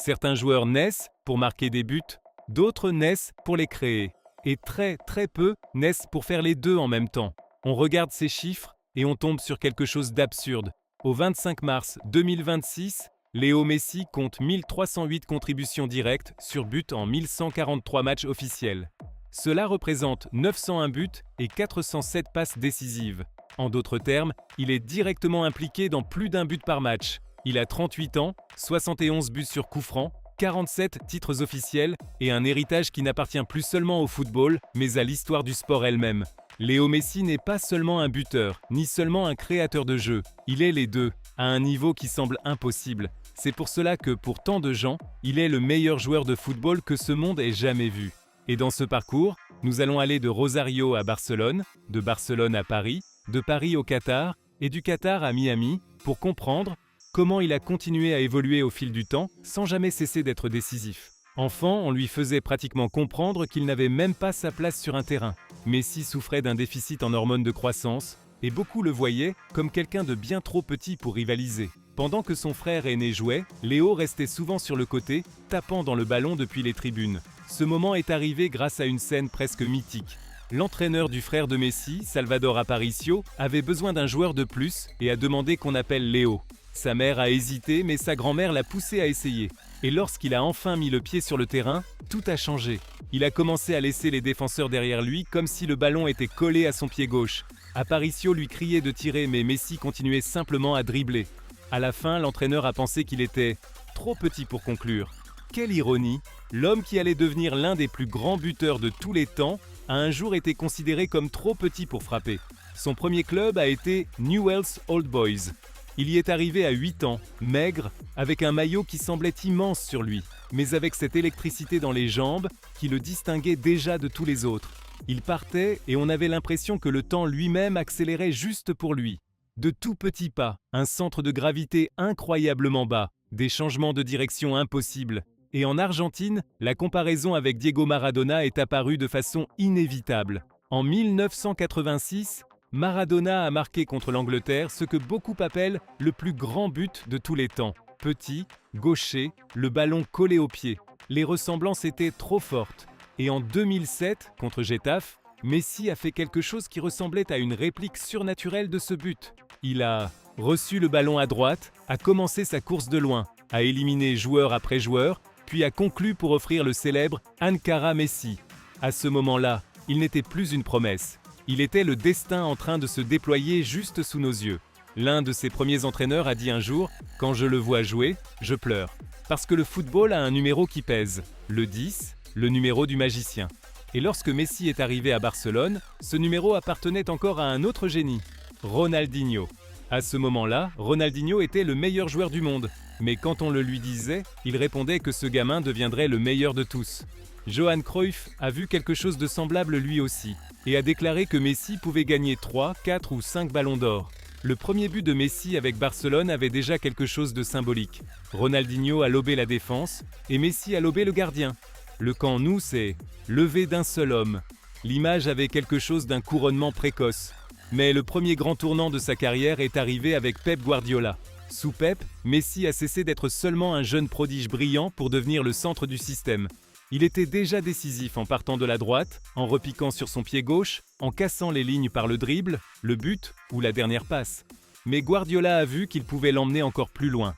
Certains joueurs naissent pour marquer des buts, d'autres naissent pour les créer. Et très peu naissent pour faire les deux en même temps. On regarde ces chiffres et on tombe sur quelque chose d'absurde. Au 25 mars 2026, Léo Messi compte 1308 contributions directes sur but en 1143 matchs officiels. Cela représente 901 buts et 407 passes décisives. En d'autres termes, il est directement impliqué dans plus d'un but par match. Il a 38 ans, 71 buts sur coup franc, 47 titres officiels et un héritage qui n'appartient plus seulement au football, mais à l'histoire du sport elle-même. Léo Messi n'est pas seulement un buteur, ni seulement un créateur de jeu. Il est les deux, à un niveau qui semble impossible. C'est pour cela que, pour tant de gens, il est le meilleur joueur de football que ce monde ait jamais vu. Et dans ce parcours, nous allons aller de Rosario à Barcelone, de Barcelone à Paris, de Paris au Qatar et du Qatar à Miami pour comprendre comment il a continué à évoluer au fil du temps sans jamais cesser d'être décisif. Enfant, on lui faisait pratiquement comprendre qu'il n'avait même pas sa place sur un terrain. Messi souffrait d'un déficit en hormones de croissance et beaucoup le voyaient comme quelqu'un de bien trop petit pour rivaliser. Pendant que son frère aîné jouait, Léo restait souvent sur le côté, tapant dans le ballon depuis les tribunes. Ce moment est arrivé grâce à une scène presque mythique. L'entraîneur du frère de Messi, Salvador Aparicio, avait besoin d'un joueur de plus et a demandé qu'on appelle Léo. Sa mère a hésité, mais sa grand-mère l'a poussé à essayer. Et lorsqu'il a enfin mis le pied sur le terrain, tout a changé. Il a commencé à laisser les défenseurs derrière lui comme si le ballon était collé à son pied gauche. Aparicio lui criait de tirer, mais Messi continuait simplement à dribbler. À la fin, l'entraîneur a pensé qu'il était trop petit pour conclure. Quelle ironie! L'homme qui allait devenir l'un des plus grands buteurs de tous les temps a un jour été considéré comme trop petit pour frapper. Son premier club a été Newell's Old Boys. Il y est arrivé à 8 ans, maigre, avec un maillot qui semblait immense sur lui, mais avec cette électricité dans les jambes qui le distinguait déjà de tous les autres. Il partait et on avait l'impression que le temps lui-même accélérait juste pour lui. De tout petits pas, un centre de gravité incroyablement bas, des changements de direction impossibles. Et en Argentine, la comparaison avec Diego Maradona est apparue de façon inévitable. En 1986, Maradona a marqué contre l'Angleterre ce que beaucoup appellent le plus grand but de tous les temps. Petit, gaucher, le ballon collé au pied. Les ressemblances étaient trop fortes. Et en 2007, contre Getafe, Messi a fait quelque chose qui ressemblait à une réplique surnaturelle de ce but. Il a reçu le ballon à droite, a commencé sa course de loin, a éliminé joueur après joueur, puis a conclu pour offrir le célèbre Ankara Messi. À ce moment-là, il n'était plus une promesse. Il était le destin en train de se déployer juste sous nos yeux. L'un de ses premiers entraîneurs a dit un jour « Quand je le vois jouer, je pleure ». Parce que le football a un numéro qui pèse, le 10, le numéro du magicien. Et lorsque Messi est arrivé à Barcelone, ce numéro appartenait encore à un autre génie, Ronaldinho. À ce moment-là, Ronaldinho était le meilleur joueur du monde. Mais quand on le lui disait, il répondait que ce gamin deviendrait le meilleur de tous. Johan Cruyff a vu quelque chose de semblable lui aussi, et a déclaré que Messi pouvait gagner 3, 4 ou 5 ballons d'or. Le premier but de Messi avec Barcelone avait déjà quelque chose de symbolique. Ronaldinho a lobé la défense, et Messi a lobé le gardien. Le camp nous, c'est levé d'un seul homme. L'image avait quelque chose d'un couronnement précoce. Mais le premier grand tournant de sa carrière est arrivé avec Pep Guardiola. Sous Pep, Messi a cessé d'être seulement un jeune prodige brillant pour devenir le centre du système. Il était déjà décisif en partant de la droite, en repiquant sur son pied gauche, en cassant les lignes par le dribble, le but ou la dernière passe. Mais Guardiola a vu qu'il pouvait l'emmener encore plus loin.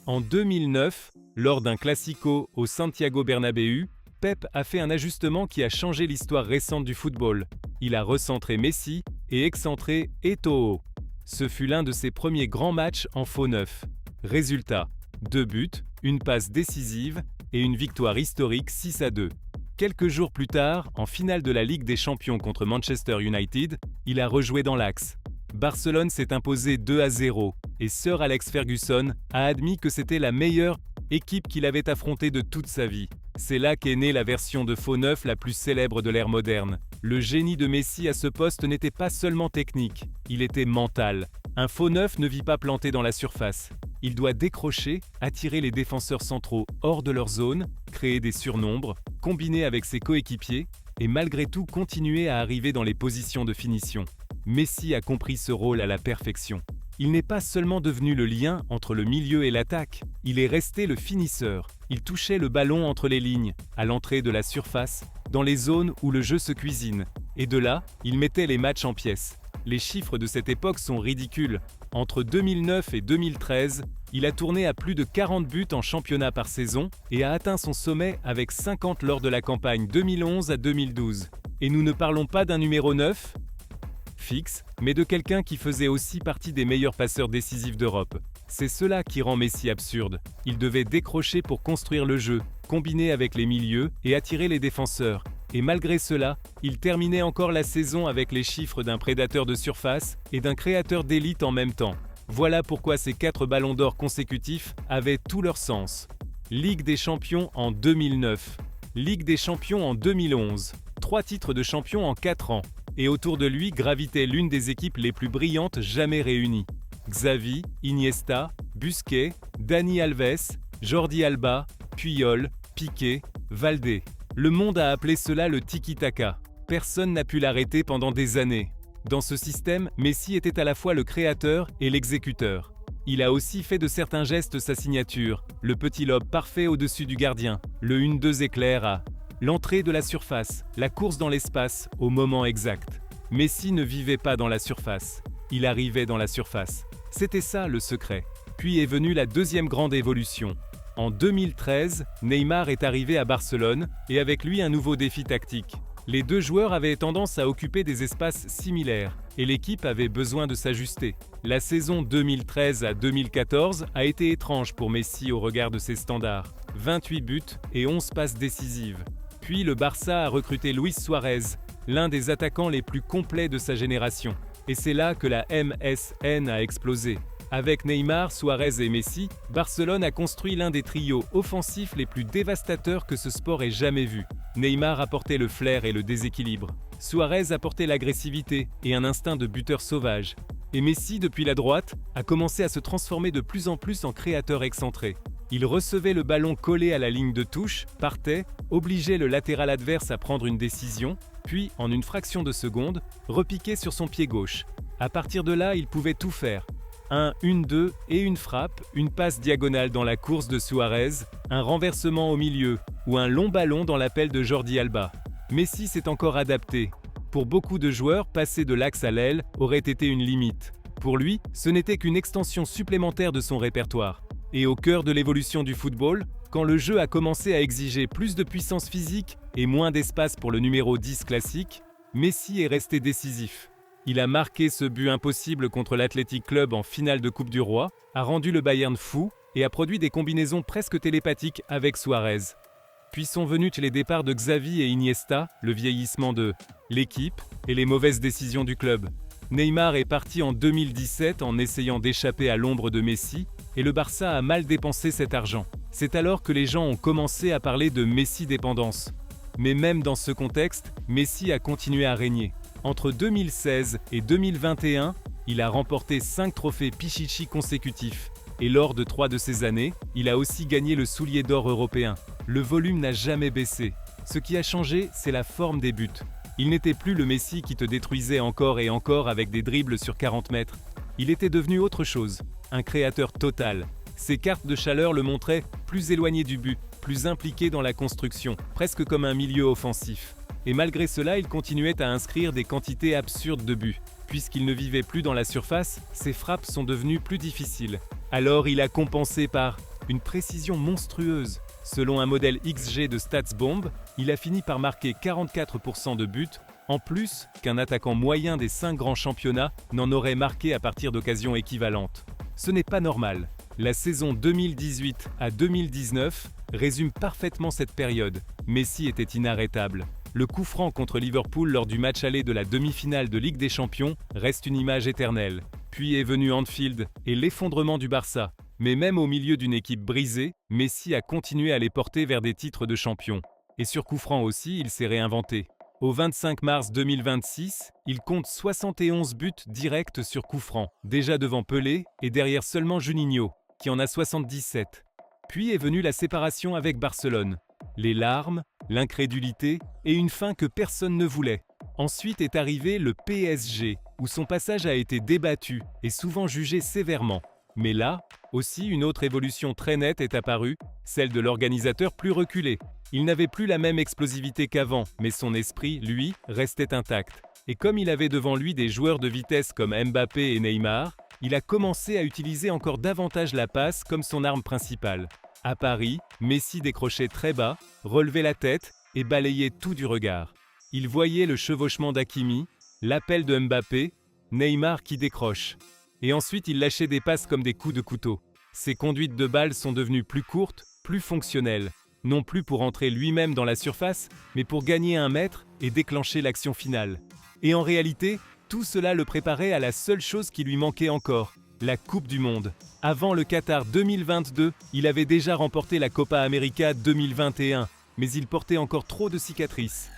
En 2009, lors d'un Classico au Santiago Bernabéu, Pep a fait un ajustement qui a changé l'histoire récente du football. Il a recentré Messi et excentré Eto'o. Ce fut l'un de ses premiers grands matchs en faux neuf. Résultat, 2 buts, une passe décisive et une victoire historique 6-2. Quelques jours plus tard, en finale de la Ligue des Champions contre Manchester United, il a rejoué dans l'axe. Barcelone s'est imposé 2-0 et Sir Alex Ferguson a admis que c'était la meilleure équipe qu'il avait affrontée de toute sa vie. C'est là qu'est née la version de faux neuf la plus célèbre de l'ère moderne. Le génie de Messi à ce poste n'était pas seulement technique, il était mental. Un faux neuf ne vit pas planté dans la surface. Il doit décrocher, attirer les défenseurs centraux hors de leur zone, créer des surnombres, combiner avec ses coéquipiers et malgré tout continuer à arriver dans les positions de finition. Messi a compris ce rôle à la perfection. Il n'est pas seulement devenu le lien entre le milieu et l'attaque, il est resté le finisseur. Il touchait le ballon entre les lignes, à l'entrée de la surface, dans les zones où le jeu se cuisine. Et de là, il mettait les matchs en pièces. Les chiffres de cette époque sont ridicules. Entre 2009 et 2013, il a tourné à plus de 40 buts en championnat par saison et a atteint son sommet avec 50 lors de la campagne 2011 à 2012. Et nous ne parlons pas d'un numéro 9 fixe, mais de quelqu'un qui faisait aussi partie des meilleurs passeurs décisifs d'Europe. C'est cela qui rend Messi absurde. Il devait décrocher pour construire le jeu, combiner avec les milieux et attirer les défenseurs. Et malgré cela, il terminait encore la saison avec les chiffres d'un prédateur de surface et d'un créateur d'élite en même temps. Voilà pourquoi ces 4 ballons d'or consécutifs avaient tout leur sens. Ligue des champions en 2009, Ligue des champions en 2011, 3 titres de champion en 4 ans. Et autour de lui gravitait l'une des équipes les plus brillantes jamais réunies. Xavi, Iniesta, Busquets, Dani Alves, Jordi Alba, Puyol, Piqué, Valdé. Le monde a appelé cela le tiki-taka. Personne n'a pu l'arrêter pendant des années. Dans ce système, Messi était à la fois le créateur et l'exécuteur. Il a aussi fait de certains gestes sa signature, le petit lob parfait au-dessus du gardien, le 1-2 éclair à l'entrée de la surface, la course dans l'espace, au moment exact. Messi ne vivait pas dans la surface, il arrivait dans la surface. C'était ça le secret. Puis est venue la deuxième grande évolution. En 2013, Neymar est arrivé à Barcelone et avec lui un nouveau défi tactique. Les deux joueurs avaient tendance à occuper des espaces similaires et l'équipe avait besoin de s'ajuster. La saison 2013 à 2014 a été étrange pour Messi au regard de ses standards. 28 buts et 11 passes décisives. Puis le Barça a recruté Luis Suarez, l'un des attaquants les plus complets de sa génération. Et c'est là que la MSN a explosé. Avec Neymar, Suarez et Messi, Barcelone a construit l'un des trios offensifs les plus dévastateurs que ce sport ait jamais vu. Neymar apportait le flair et le déséquilibre. Suarez apportait l'agressivité et un instinct de buteur sauvage. Et Messi, depuis la droite, a commencé à se transformer de plus en plus en créateur excentré. Il recevait le ballon collé à la ligne de touche, partait, obligeait le latéral adverse à prendre une décision, puis, en une fraction de seconde, repiquait sur son pied gauche. À partir de là, il pouvait tout faire. Un 1-2 et une frappe, une passe diagonale dans la course de Suarez, un renversement au milieu ou un long ballon dans l'appel de Jordi Alba. Messi s'est encore adapté. Pour beaucoup de joueurs, passer de l'axe à l'aile aurait été une limite. Pour lui, ce n'était qu'une extension supplémentaire de son répertoire. Et au cœur de l'évolution du football, quand le jeu a commencé à exiger plus de puissance physique et moins d'espace pour le numéro 10 classique, Messi est resté décisif. Il a marqué ce but impossible contre l'Athletic Club en finale de Coupe du Roi, a rendu le Bayern fou et a produit des combinaisons presque télépathiques avec Suarez. Puis sont venus les départs de Xavi et Iniesta, le vieillissement de l'équipe et les mauvaises décisions du club. Neymar est parti en 2017 en essayant d'échapper à l'ombre de Messi et le Barça a mal dépensé cet argent. C'est alors que les gens ont commencé à parler de Messi-dépendance. Mais même dans ce contexte, Messi a continué à régner. Entre 2016 et 2021, il a remporté 5 trophées Pichichi consécutifs. Et lors de 3 de ces années, il a aussi gagné le soulier d'or européen. Le volume n'a jamais baissé. Ce qui a changé, c'est la forme des buts. Il n'était plus le Messi qui te détruisait encore et encore avec des dribbles sur 40 mètres. Il était devenu autre chose, un créateur total. Ses cartes de chaleur le montraient plus éloigné du but, plus impliqué dans la construction, presque comme un milieu offensif. Et malgré cela, il continuait à inscrire des quantités absurdes de buts. Puisqu'il ne vivait plus dans la surface, ses frappes sont devenues plus difficiles. Alors il a compensé par une précision monstrueuse. Selon un modèle XG de StatsBomb, il a fini par marquer 44% de buts, en plus qu'un attaquant moyen des 5 grands championnats n'en aurait marqué à partir d'occasions équivalentes. Ce n'est pas normal. La saison 2018 à 2019 résume parfaitement cette période. Messi était inarrêtable. Le coup franc contre Liverpool lors du match aller de la demi-finale de Ligue des Champions reste une image éternelle. Puis est venu Anfield et l'effondrement du Barça. Mais même au milieu d'une équipe brisée, Messi a continué à les porter vers des titres de champion. Et sur coup franc aussi, il s'est réinventé. Au 25 mars 2026, il compte 71 buts directs sur coup franc, déjà devant Pelé et derrière seulement Juninho, qui en a 77. Puis est venue la séparation avec Barcelone. Les larmes, l'incrédulité et une fin que personne ne voulait. Ensuite est arrivé le PSG, où son passage a été débattu et souvent jugé sévèrement. Mais là, aussi une autre évolution très nette est apparue, celle de l'organisateur plus reculé. Il n'avait plus la même explosivité qu'avant, mais son esprit, lui, restait intact. Et comme il avait devant lui des joueurs de vitesse comme Mbappé et Neymar, il a commencé à utiliser encore davantage la passe comme son arme principale. À Paris, Messi décrochait très bas, relevait la tête et balayait tout du regard. Il voyait le chevauchement d'Hakimi, l'appel de Mbappé, Neymar qui décroche. Et ensuite il lâchait des passes comme des coups de couteau. Ses conduites de balles sont devenues plus courtes, plus fonctionnelles. Non plus pour entrer lui-même dans la surface, mais pour gagner 1 mètre et déclencher l'action finale. Et en réalité, tout cela le préparait à la seule chose qui lui manquait encore, la Coupe du Monde. Avant le Qatar 2022, il avait déjà remporté la Copa América 2021, mais il portait encore trop de cicatrices.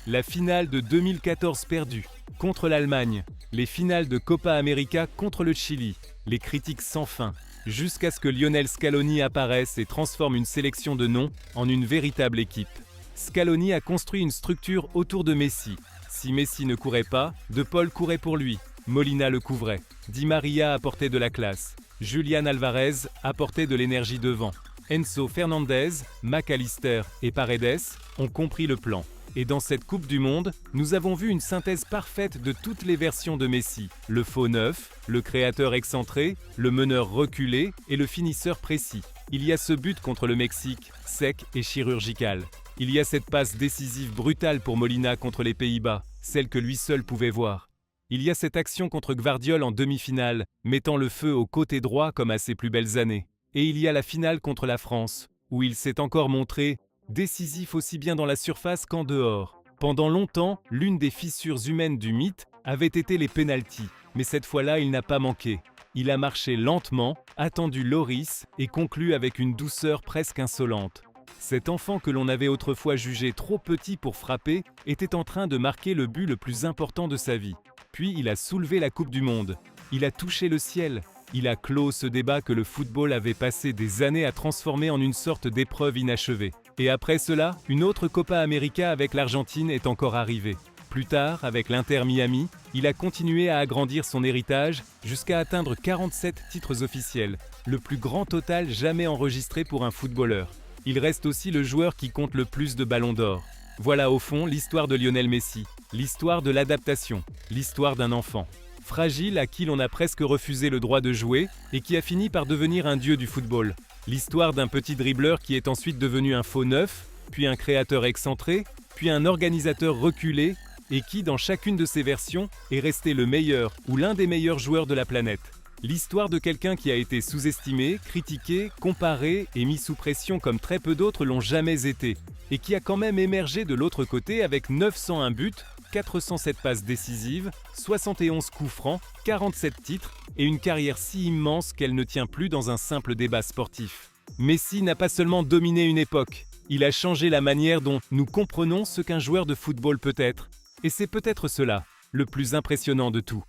La finale de 2014 perdue, contre l'Allemagne, les finales de Copa América contre le Chili, les critiques sans fin, jusqu'à ce que Lionel Scaloni apparaisse et transforme une sélection de noms en une véritable équipe. Scaloni a construit une structure autour de Messi. Si Messi ne courait pas, De Paul courait pour lui, Molina le couvrait, Di Maria apportait de la classe, Julián Alvarez apportait de l'énergie devant. Enzo Fernandez, McAllister et Paredes ont compris le plan. Et dans cette Coupe du Monde, nous avons vu une synthèse parfaite de toutes les versions de Messi. Le faux neuf, le créateur excentré, le meneur reculé et le finisseur précis. Il y a ce but contre le Mexique, sec et chirurgical. Il y a cette passe décisive brutale pour Molina contre les Pays-Bas, celle que lui seul pouvait voir. Il y a cette action contre Gvardiol en demi-finale, mettant le feu au côté droit comme à ses plus belles années. Et il y a la finale contre la France, où il s'est encore montré décisif aussi bien dans la surface qu'en dehors. Pendant longtemps, l'une des fissures humaines du mythe avait été les pénaltys, mais cette fois-là, il n'a pas manqué. Il a marché lentement, attendu Loris et conclu avec une douceur presque insolente. Cet enfant que l'on avait autrefois jugé trop petit pour frapper était en train de marquer le but le plus important de sa vie. Puis il a soulevé la Coupe du Monde. Il a touché le ciel. Il a clos ce débat que le football avait passé des années à transformer en une sorte d'épreuve inachevée. Et après cela, une autre Copa América avec l'Argentine est encore arrivée. Plus tard, avec l'Inter Miami, il a continué à agrandir son héritage jusqu'à atteindre 47 titres officiels, le plus grand total jamais enregistré pour un footballeur. Il reste aussi le joueur qui compte le plus de ballons d'or. Voilà au fond l'histoire de Lionel Messi, l'histoire de l'adaptation, l'histoire d'un enfant. Fragile à qui l'on a presque refusé le droit de jouer et qui a fini par devenir un dieu du football. L'histoire d'un petit dribbleur qui est ensuite devenu un faux neuf, puis un créateur excentré, puis un organisateur reculé et qui, dans chacune de ces versions, est resté le meilleur ou l'un des meilleurs joueurs de la planète. L'histoire de quelqu'un qui a été sous-estimé, critiqué, comparé et mis sous pression comme très peu d'autres l'ont jamais été, et qui a quand même émergé de l'autre côté avec 901 buts, 407 passes décisives, 71 coups francs, 47 titres et une carrière si immense qu'elle ne tient plus dans un simple débat sportif. Messi n'a pas seulement dominé une époque, il a changé la manière dont nous comprenons ce qu'un joueur de football peut être. Et c'est peut-être cela, le plus impressionnant de tout.